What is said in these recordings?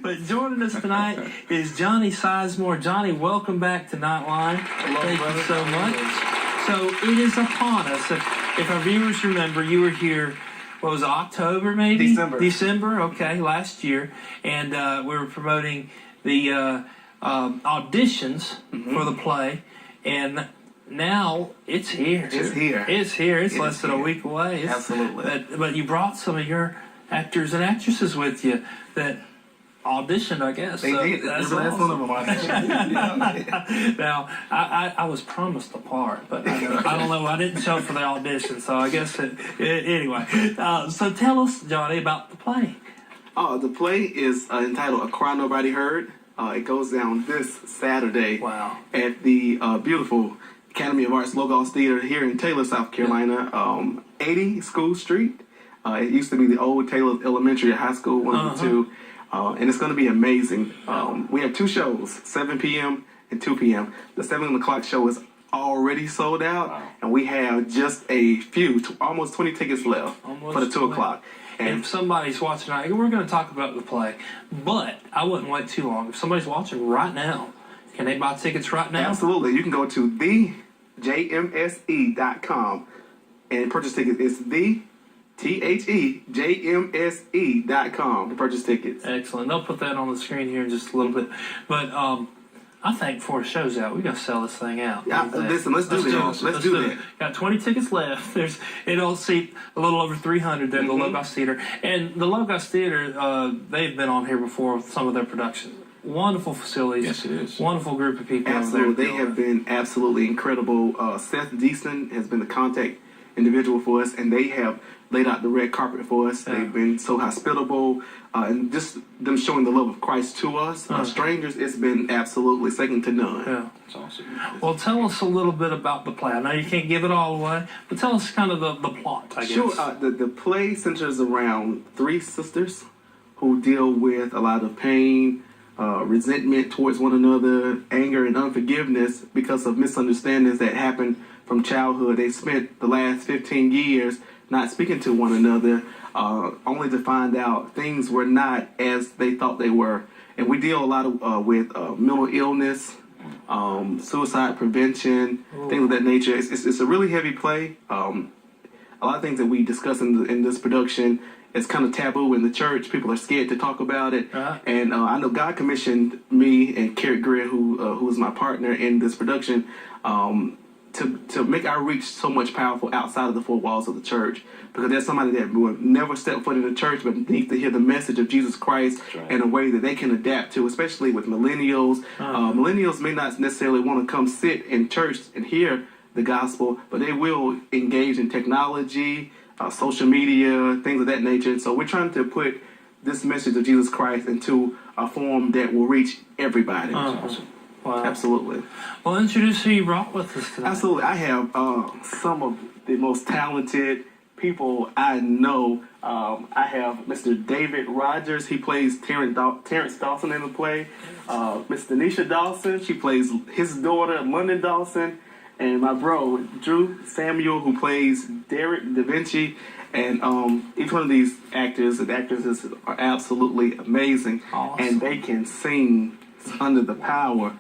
But joining us tonight is Johnny Sizemore. Johnny, welcome back to Nightline. Thank you so much. So it is upon us. If our viewers remember, you were here, what was it, October maybe? December, okay, last year. And we were promoting the auditions for the play. And now it's here. It's less than a week away. Absolutely. But you brought some of your actors and actresses with you that auditioned, I guess. They did. That's awesome. One of them auditioned. Now, I was promised a part, but I don't know. I didn't show for the audition, so I guess anyway. So tell us, Johnny, about the play. The play is entitled "A Cry Nobody Heard." It goes down this Saturday at the beautiful Academy of Arts Logos Theater here in Taylor, South Carolina, 80 School Street. It used to be the old Taylor Elementary High School, one of the two. And it's going to be amazing. We have two shows, 7 p.m. and 2 p.m. The 7 o'clock show is already sold out, and we have just a few, almost 20 tickets left for the 2 o'clock. And if somebody's watching tonight, we're going to talk about the play, but I wouldn't wait too long. If somebody's watching right now, can they buy tickets right now? Absolutely. You can go to thejmse.com and purchase tickets. It's thejmse.com to purchase tickets. Excellent. They'll put that on the screen here in just a little bit. But I think before the show's out, we got to sell this thing out. Yeah, listen, let's do this. Let's do it. Got 20 tickets left. It'll seat a little over 300 there at the Logos Theater. And the Logos Theater, they've been on here before with some of their productions. Wonderful facilities. Yes, it is. Wonderful group of people. Absolutely. They have been absolutely incredible. Seth Deason has been the contact individual for us, and they have laid out the red carpet for us. Yeah. They've been so hospitable, and just them showing the love of Christ to us. Strangers, it's been absolutely second to none. Yeah, it's awesome. Well, tell us a little bit about the play. I know you can't give it all away, but tell us kind of the plot, I guess. Sure. The play centers around three sisters who deal with a lot of pain, resentment towards one another, anger and unforgiveness because of misunderstandings that happened from childhood. They spent the last 15 years not speaking to one another, only to find out things were not as they thought they were. And we deal a lot with mental illness, suicide prevention, things of that nature. It's a really heavy play. A lot of things that we discuss in this production is kind of taboo in the church. People are scared to talk about it. And I know God commissioned me and Carrie Greer, who is my partner in this production, to make our reach so much powerful outside of the four walls of the church, because there's somebody that will never step foot in the church but needs to hear the message of Jesus Christ in a way that they can adapt to, especially with millennials. Millennials may not necessarily want to come sit in church and hear the gospel, but they will engage in technology, social media, things of that nature. And so we're trying to put this message of Jesus Christ into a form that will reach everybody. Wow. Absolutely. Well, introduce who you brought with us tonight. Absolutely. I have some of the most talented people I know. I have Mr. David Rogers. He plays Terrence Dawson in the play. Miss Denisha Dawson. She plays his daughter, London Dawson. And my bro, Drew Samuel, who plays Derek Da Vinci. And each one of these actors and actresses are absolutely amazing. Awesome. And they can sing under the power.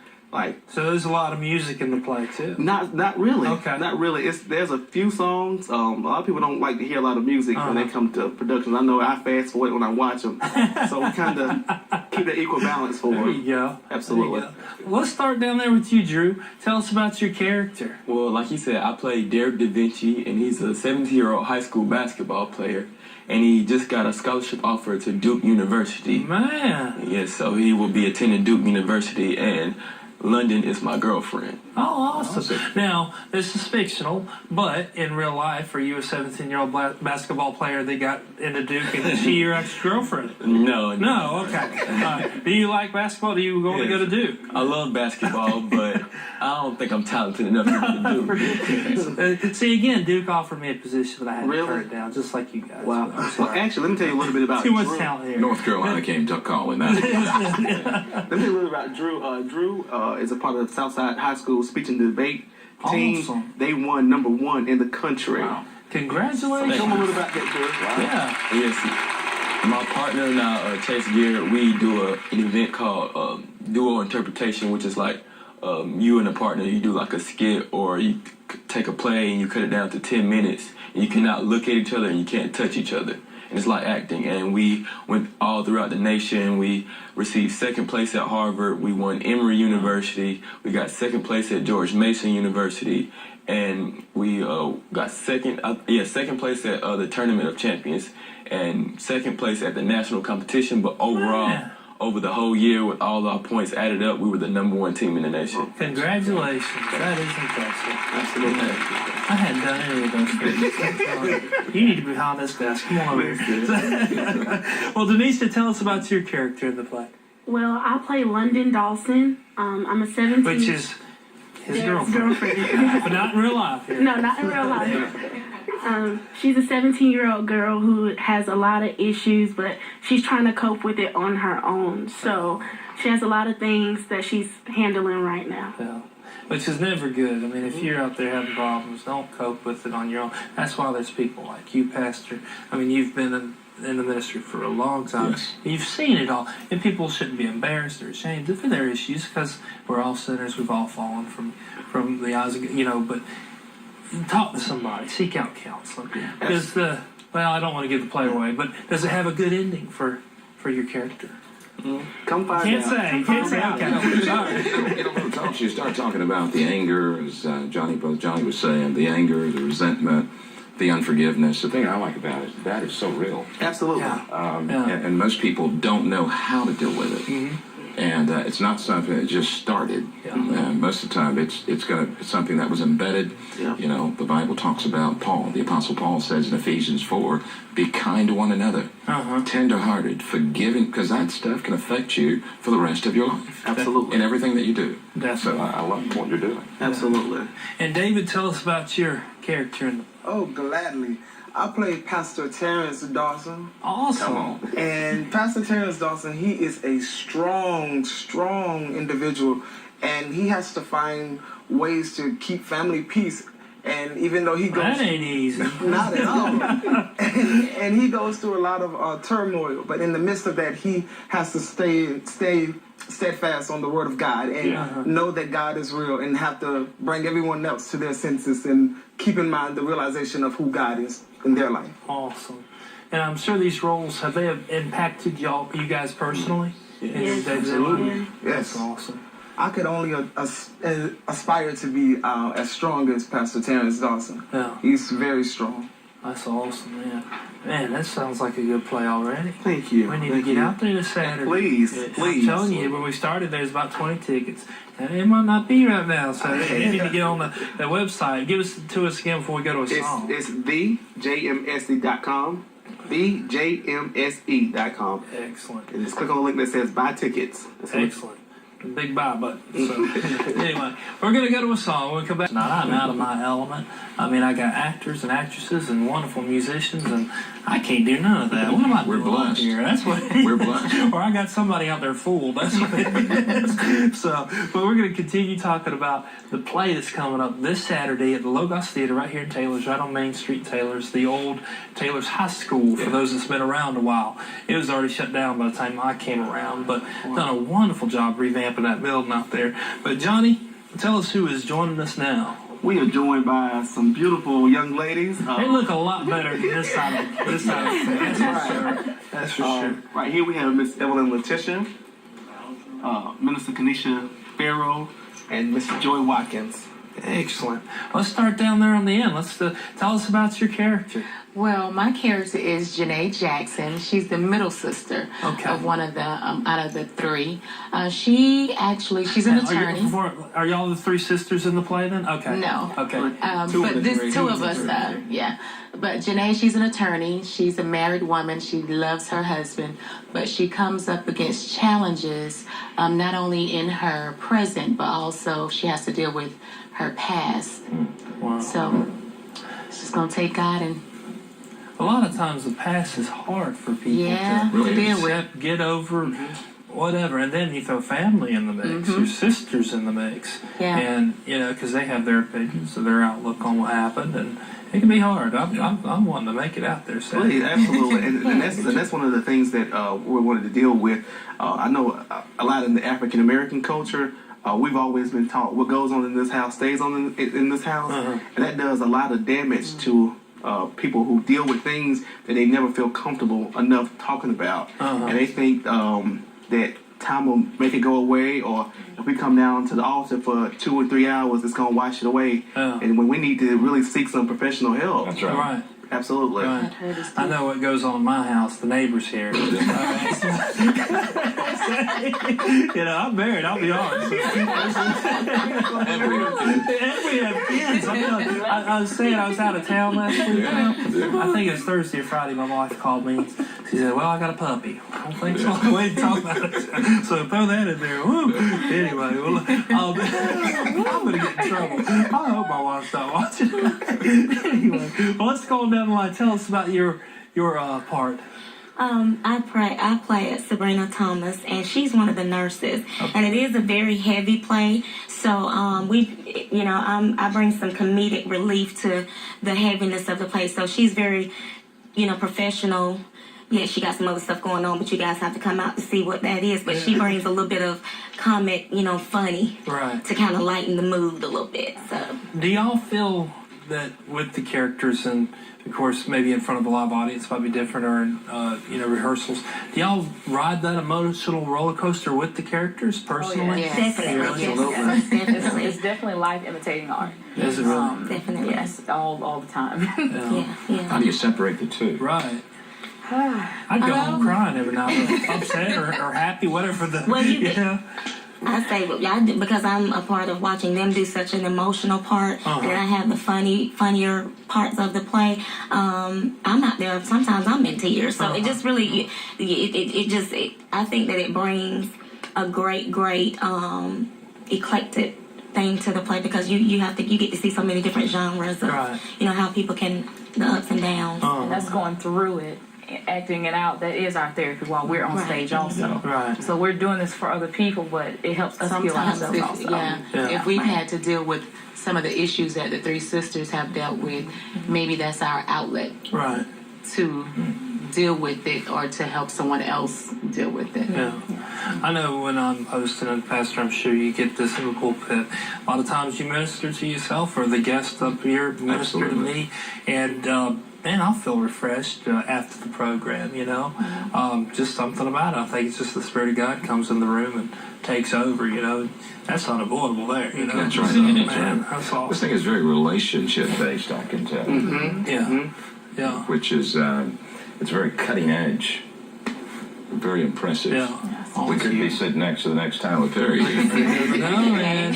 So there's a lot of music in the play too. Not really. Okay. Not really. There's a few songs. A lot of people don't like to hear a lot of music when they come to productions. I know I fast forward when I watch them, so we kind of keep that equal balance for. There you go. Absolutely. There you go. Let's start down there with you, Drew. Tell us about your character. Well, like you said, I play Derek Da Vinci, and he's a 17-year-old high school basketball player, and he just got a scholarship offer to Duke University. Man. Yes, so he will be attending Duke University, and London is my girlfriend. Oh, awesome. Now, this is fictional, but in real life, are you a 17-year-old basketball player that got into Duke, and is she your ex-girlfriend? No. No, okay. Do you like basketball? Do you want to go to Duke? I love basketball, but I don't think I'm talented enough to go to Duke. See, again, Duke offered me a position that I had to Really? turn down, just like you guys. Wow. Well, actually, let me tell you a little bit about Too much Drew. talent here. North Carolina came to calling that. Let me tell you a little about Drew. Drew is a part of the Southside High School speech and debate team. Awesome. They won #1 in the country. Wow. Congratulations. Tell me a little about that, Drew. Yeah. Yes. My partner and I, Chase Garrett, we do an event called duo interpretation, which is like you and a partner, you do like a skit, or you take a play and you cut it down to 10 minutes, and you cannot look at each other and you can't touch each other. And it's like acting. And we went all throughout the nation. We received second place at Harvard. We won Emory University. We got second place at George Mason University. And we got second place at the Tournament of Champions, and second place at the national competition. But overall, over the whole year, with all our points added up, we were the #1 team in the nation. Congratulations. That is impressive. Absolutely. I hadn't done any of those things. You need to be behind this desk. Come on over here. Well, Denisha, tell us about your character in the play. Well, I play London Dawson. I'm a 17. Which is his girlfriend. But not in real life. Here. No, not in real life. She's a 17-year-old girl who has a lot of issues, but she's trying to cope with it on her own. So she has a lot of things that she's handling right now. Yeah. Which is never good. I mean, if you're out there having problems, don't cope with it on your own. That's why there's people like you, Pastor. I mean, you've been in the ministry for a long time. Yes. You've seen it all. And people shouldn't be embarrassed or ashamed for their issues, because we're all sinners. We've all fallen from the eyes of, but talk to somebody. Seek out counseling. Because I don't want to give the play away, but does it have a good ending for your character? Come find Can't out. say. Okay. Sorry. You start talking about the anger, as Johnny was saying, the anger, the resentment, the unforgiveness. The thing I like about it, that is so real. Absolutely. Yeah. And most people don't know how to deal with it. Mm-hmm. And it's not something that just started. Yeah. Most of the time, it's something that was embedded. Yeah. The Bible talks about Paul. The Apostle Paul says in Ephesians 4, "Be kind to one another, tender-hearted, forgiving," because that stuff can affect you for the rest of your life. Absolutely. In everything that you do. Definitely. So I love what you're doing. Absolutely. And David, tell us about your character in the Oh, gladly. I play Pastor Terrence Dawson. Awesome. And Pastor Terrence Dawson, he is a strong individual. And he has to find ways to keep family peace. And even though he goes... That ain't easy. Not at all. and he goes through a lot of turmoil. But in the midst of that, he has to stay steadfast on the word of God and know that God is real, and have to bring everyone else to their senses and keep in mind the realization of who God is in their life. Awesome. And I'm sure these roles, have they impacted you guys personally? Yes, absolutely. That's Yes. awesome. I could only aspire to be as strong as Pastor Terrence Dawson. Yeah. He's very strong. That's awesome, man. Man, that sounds like a good play already. Thank you. We need to get out there this Saturday. Please, I'm please. telling you, when we started, there's about 20 tickets. And it might not be right now, so you need to get on the website. Give us to us again before we go to a song. It's thejmse.com. thejmse.com. Excellent. And just click on the link that says buy tickets. Excellent. The big buy button. So, anyway, we're going to go to a song. When we come back, I'm out of my element. I mean, I got actors and actresses and wonderful musicians, and I can't do none of that. What am I doing blessed. here? That's what We're blessed. Or I got somebody out there fooled. That's what it is. So, but we're going to continue talking about the play that's coming up this Saturday at the Logos Theater right here in Taylor's, right on Main Street, Taylor's, the old Taylor's High School, for those that's been around a while. It was already shut down by the time I came around, but done a wonderful job revamping that building out there. But Johnny, tell us who is joining us now. We are joined by some beautiful young ladies. They look a lot better than this side of the That's for sure. That's for sure. Right here we have Miss Evelyn Letitia, Minister Kenesha Farrow, and Miss Joy Watkins. Excellent. Let's start down there on the end. Let's tell us about your character. Well, my character is Janae Jackson. She's the middle sister of one of the out of the three. She's an attorney. Are y'all the three sisters in the play then? Okay. No. Okay. But this two of us, yeah. But Janae, she's an attorney. She's a married woman. She loves her husband, but she comes up against challenges, not only in her present, but also she has to deal with her past. Wow. So she's gonna take God and. A lot of times the past is hard for people Yeah, to deal with. accept, get over, whatever, and then you throw family in the mix, your sisters in the mix, and because they have their opinions, their outlook on what happened, and it can be hard. I'm wanting to make it out there, so. Please, absolutely, and that's one of the things that we wanted to deal with. I know a lot in the African American culture. We've always been taught what goes on in this house stays on in this house, and that does a lot of damage to people who deal with things that they never feel comfortable enough talking about, and they think that time will make it go away, or if we come down to the altar for 2 or 3 hours, it's gonna wash it away. And when we need to really seek some professional help. That's right. Right. Absolutely. Right. I know what goes on in my house. The neighbors here. I'm married. I'll be honest. And we have kids. I was saying I was out of town last week. I think it was Thursday or Friday. My wife called me. She said, "Well, I got a puppy." I don't think so. The way to talk about it. So throw that in there. Woo. Anyway, well, I'm gonna get in trouble. I hope my wife's not watching. Anyway, well, let's go down the line. Tell us about your part. I play Sabrina Thomas, and she's one of the nurses, and it is a very heavy play. So I bring some comedic relief to the heaviness of the play. So she's very, professional. Yeah, she got some other stuff going on, but you guys have to come out to see what that is. But she brings a little bit of comic, funny, to kind of lighten the mood a little bit. So, do y'all feel that with the characters, and of course maybe in front of a live audience might be different, or in rehearsals, do y'all ride that emotional roller coaster with the characters personally? Definitely. Definitely. It's definitely life imitating art. Is it really? Definitely. Yes, all the time. How do you separate the two? Right. I'd go home crying every night, upset or happy, whatever the. I say, because I'm a part of watching them do such an emotional part, and I have the funnier parts of the play. I'm out there. Sometimes I'm in tears. So it just really, I think that it brings a great, eclectic thing to the play, because you get to see so many different genres of how people can, the ups and downs. And that's going through it. Acting it out, that is our therapy while we're on stage also. Right. So we're doing this for other people, but it helps us heal ourselves also. If we've had to deal with some of the issues that the three sisters have dealt with, maybe that's our outlet to deal with it, or to help someone else deal with it. I know when I'm hosting a pastor, I'm sure you get this in the pulpit. A lot of times you minister to yourself, or the guest up here minister to me, and man, I'll feel refreshed after the program, just something about it. I think it's just the Spirit of God comes in the room and takes over, That's unavoidable there, That's right. That's awesome. This thing is very relationship-based, I can tell. Yeah. Which is, it's very cutting edge. Very impressive. Yeah. We could be sitting next to the next Tyler Perry. Amen.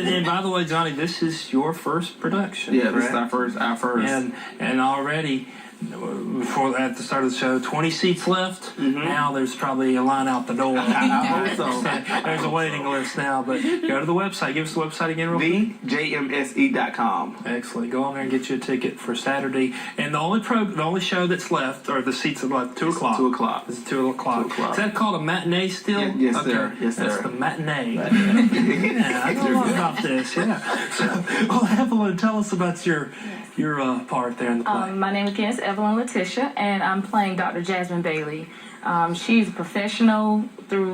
And by the way, Johnny, this is your first production. Yeah, correct? this is our first. And already, before at the start of the show, 20 seats left. Now there's probably a line out the door. I hope so. There's a waiting list now, but go to the website. Give us the website again real quick. TheJMSE.com. Excellent. Go on there and get you a ticket for Saturday. And the only show that's left, or the seats are left, 2 o'clock. 2 o'clock. It's 2 o'clock. 2 o'clock. Is that called a matinee still? Yes, sir. Yes, sir. That's the matinee. I know a lot about this. So, well, Evelyn, tell us about your part there in the play. My name again is Evelyn Letitia, and I'm playing Dr. Jasmine Bailey. She's a professional.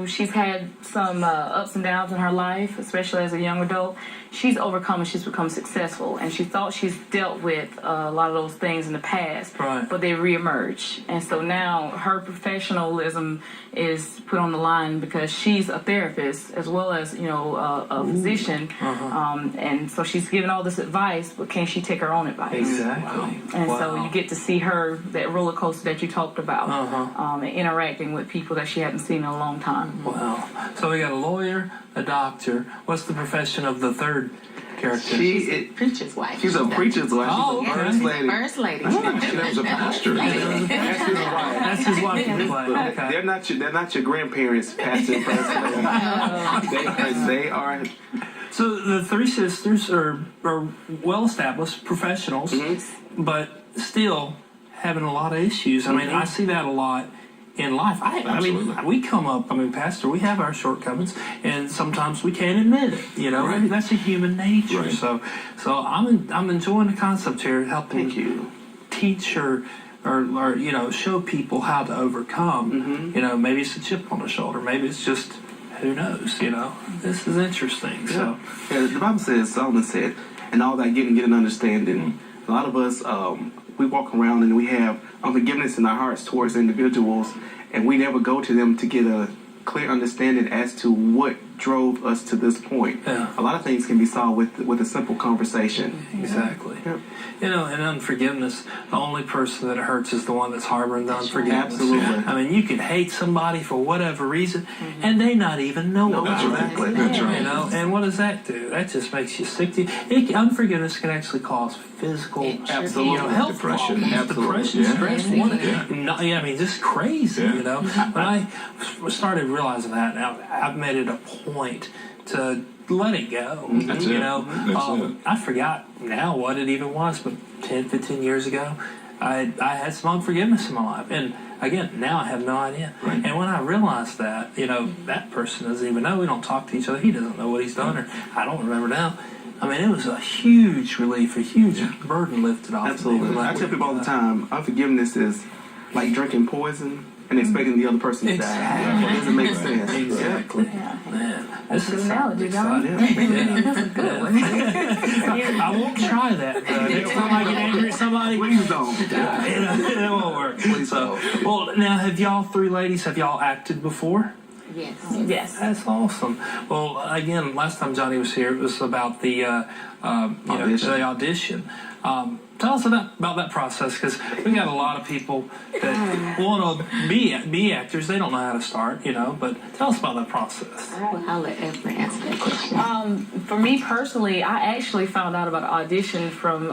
She's had some ups and downs in her life, especially as a young adult. She's overcome and she's become successful, and she thought she's dealt with a lot of those things in the past, but they reemerge. And so now her professionalism is put on the line, because she's a therapist as well as a physician, and so she's giving all this advice, but can she take her own advice? Exactly. And so you get to see her, that roller coaster that you talked about, and interacting with people that she hadn't seen in a long time. Wow. So we got a lawyer, a doctor. What's the profession of the third character? Preacher's wife. She's a preacher's wife. Oh, She's a okay. first lady. First lady. And there was a pastor. That's his wife. That's his wife in the play. Okay. They're not your grandparents, pastor and first lady. They are. So the three sisters are well-established professionals, but still having a lot of issues. I mean, I see that a lot in life. I mean, we come up. I mean, Pastor, we have our shortcomings, and sometimes we can't admit it. You know, Right. that's a human nature. Right. So I'm enjoying the concept here, helping teach or you know, show people how to overcome. You know, maybe it's a chip on the shoulder. Maybe it's just, who knows. You know, this is interesting. So the Bible says, Solomon said, and all that getting an understanding. A lot of us, we walk around and we have unforgiveness in our hearts towards individuals, and we never go to them to get a clear understanding as to what drove us to this point. Yeah. A lot of things can be solved with a simple conversation. exactly. Yep. You know, and unforgiveness, the only person that it hurts is the one that's harboring the unforgiveness. Absolutely. I mean, you can hate somebody for whatever reason, and they not even know about that's it. right. That's right. You know, and what does that do? That just makes you sick to you. Unforgiveness can actually cause physical, Absolutely. you know, health Depression. problems, Absolutely. depression, Yeah. stress. I mean, just crazy. Yeah. You know, when I started realizing that, now I've made it a point to let it go. That's you it. know, That's it. I forgot now what it even was, but 10, 15 years ago, I had some unforgiveness in my life. And again, now I have no idea. Right. And when I realized that, you know, that person doesn't even know. We don't talk to each other. He doesn't know what he's done, or I don't remember now. I mean, it was a huge relief, a huge burden lifted off. Absolutely. Of me. I tell people all the time, unforgiveness is like drinking poison and expecting the other person to die. It doesn't make sense. Exactly. Man, this Good is analogy, John. That's a good one. I won't try that. Next time I get angry at somebody, Please don't. it won't work. Please So, don't. well, now have y'all three ladies? Have y'all acted before? Yes. Yes. That's awesome. Well, again, last time Johnny was here, it was about the Audition. the audition. Tell us about that process, because we got a lot of people that want to be actors. They don't know how to start, you know. But tell us about that process. I'll let Evelyn answer that question. For me personally, I actually found out about an audition from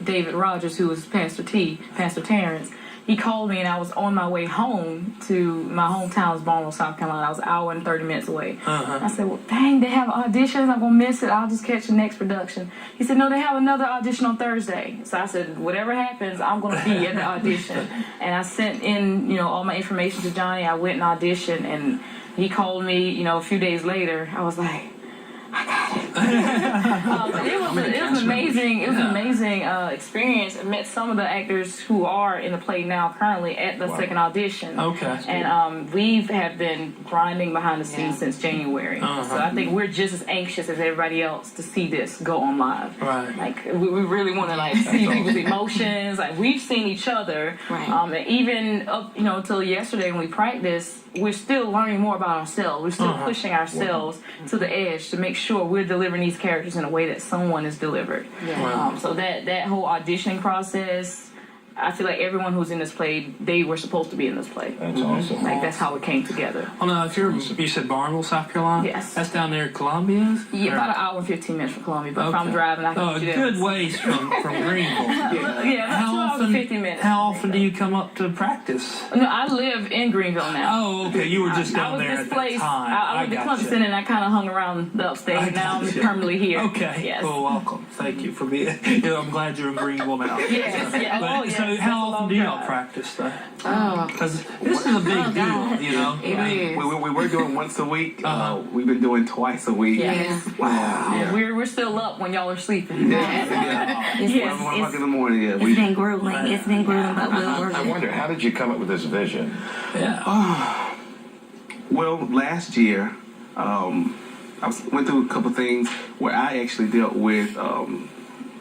David Rogers, who was Pastor Terrence. He called me, and I was on my way home to my hometown's Barnwell, South Carolina. I was an hour and 30 minutes away. I said, well, dang, they have auditions. I'm going to miss it. I'll just catch the next production. He said, no, they have another audition on Thursday. So I said, whatever happens, I'm going to be at the audition. And I sent in, you know, all my information to Johnny. I went and auditioned, and he called me, you know, a few days later. I was like, I got it. But it was an amazing experience. I met some of the actors who are in the play now currently at the second audition. Okay. And we have been grinding behind the scenes since January. So I think we're just as anxious as everybody else to see this go on live. Right. Like we really want to like see people's emotions. Like we've seen each other. Right. And even up, you know, until yesterday when we practiced, we're still learning more about ourselves. We're still pushing ourselves to the edge to make sure we're delivering these characters in a way that someone is delivered. So that whole auditioning process, I feel like everyone who's in this play, they were supposed to be in this play. That's awesome. Like that's how it came together. Well, now, if you said Barnwell, South Carolina? Yes. That's down there in Columbia? Yeah, about an hour and 15 minutes from Columbia, but if I'm Okay. driving, I can a do that. good ways from Greenville. Yeah, about 2 hours and 15 minutes. How often do you come up to practice? No, I live in Greenville now. Oh, okay. You were just I down was there at that displaced. time. I lived in gotcha. Clemson, and I kind of hung around the upstate. Now I'm gotcha. permanently here. Okay. Yes. Well, welcome. Thank you for being. You know, I'm glad you're in Greenville now. Yes. Yeah. But, Oh, yes. so, That's a how often long do y'all drive. practice though? Oh, Because this is a big deal, you know. it is. We were doing once a week. We've been doing twice a week. Yes. Wow. And we're still up when y'all are sleeping. Yeah. It's, 1 o'clock it's, in the morning. Yeah. it's been grueling. It's been grueling, but we'll work I it. wonder, how did you come up with this vision? Yeah. Well, last year, went through a couple things where I actually dealt with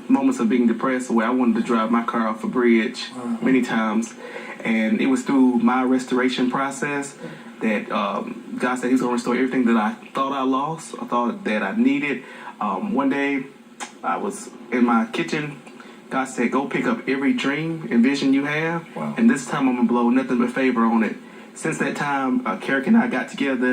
moments of being depressed, where I wanted to drive my car off a bridge many times, and it was through my restoration process that God said He's going to restore everything that I thought I lost, I thought that I needed. One day, I was in my kitchen. God said, "Go pick up every dream and vision you have, Wow. and this time I'm gonna blow nothing but favor on it." Since that time, Carrick and I got together,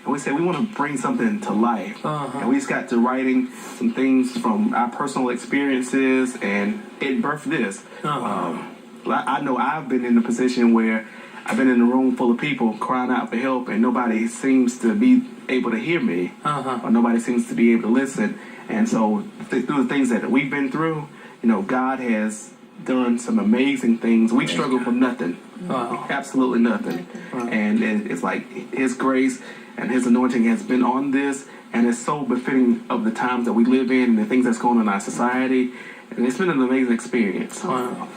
and we said we want to bring something to life, and we just got to writing some things from our personal experiences, and it birthed this. I know I've been in a position where I've been in a room full of people crying out for help, and nobody seems to be able to hear me, or nobody seems to be able to listen. And so, through the things that we've been through, you know, God has done some amazing things. We struggled for nothing. Wow. Absolutely nothing. And it's like His grace and His anointing has been on this, and it's so befitting of the times that we live in and the things that's going on in our society. And it's been an amazing experience. Wow.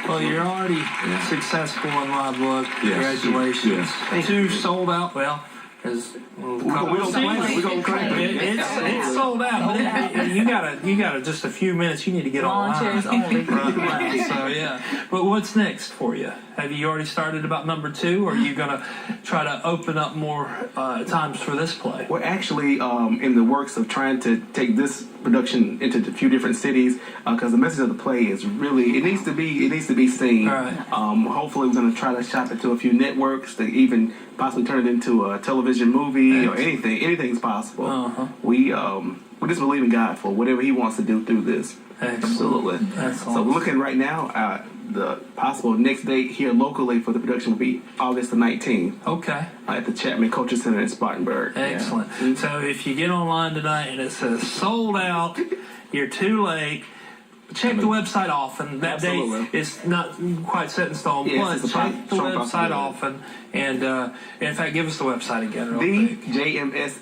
Well, you're already successful in my book. Yes. Congratulations. Yes. 2 sold out. Well, as We're gonna claim it. it's sold out. But you gotta just a few minutes. You need to get Lawn chairs online. only. Right. So yeah. But what's next for you? Have you already started about number 2, or are you gonna try to open up more times for this play? We're actually in the works of trying to take this production into a few different cities because the message of the play is really it needs to be seen. All right. Hopefully, we're going to try to shop it to a few networks to even possibly turn it into a television movie or anything. Anything's possible. Uh-huh. We just believe in God for whatever He wants to do through this. Excellent. Absolutely. That's So awesome. we're looking right now. The possible next date here locally for the production will be August the 19th Okay. at the Chapman Culture Center in Spartanburg. Excellent. So if you get online tonight and it says sold out, you're too late. Check the website often. That Absolutely. date is not quite set in stone, Yes, it's but a check the strong website possibility. often. And in fact, give us the website again. Real quick.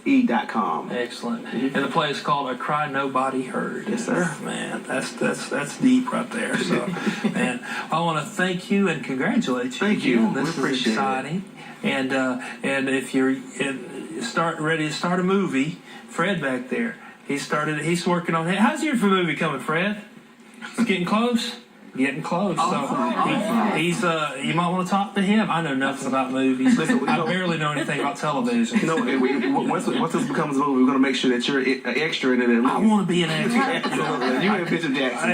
TheJMSE.com. Excellent. And the play is called "A Cry Nobody Heard." Yes, sir. Man, that's deep right there. So, man, I want to thank you and congratulate you. Thank you. again. We This is appreciate it. exciting. And if you're ready to start a movie, Fred back there, he's working on it. How's your movie coming, Fred? It's getting close. Getting close. So he's you might want to talk to him. I know nothing about movies. Listen, I barely know anything about television. No, once this becomes a movie, we're going to make sure that you're an extra in it at least. I want to be an actor. You and Bishop Jackson.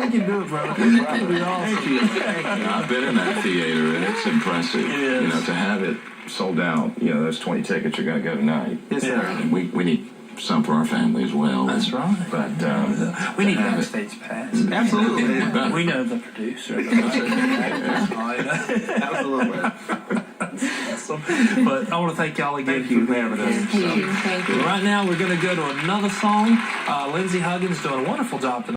We can do it, brother. That'd be awesome. Thank you. I've been in that theater, and it's impressive. It is. You know, to have it sold out. You know, those 20 tickets are going to go tonight. Yes, sir. And we need some for our family as well. That's right. But We need to have it- backstage pass. Absolutely. We know the producer. Absolutely. But I want to thank y'all again Thank you for having us. Thank you. Right now, we're going to go to another song. Lindsay Huggins doing a wonderful job tonight.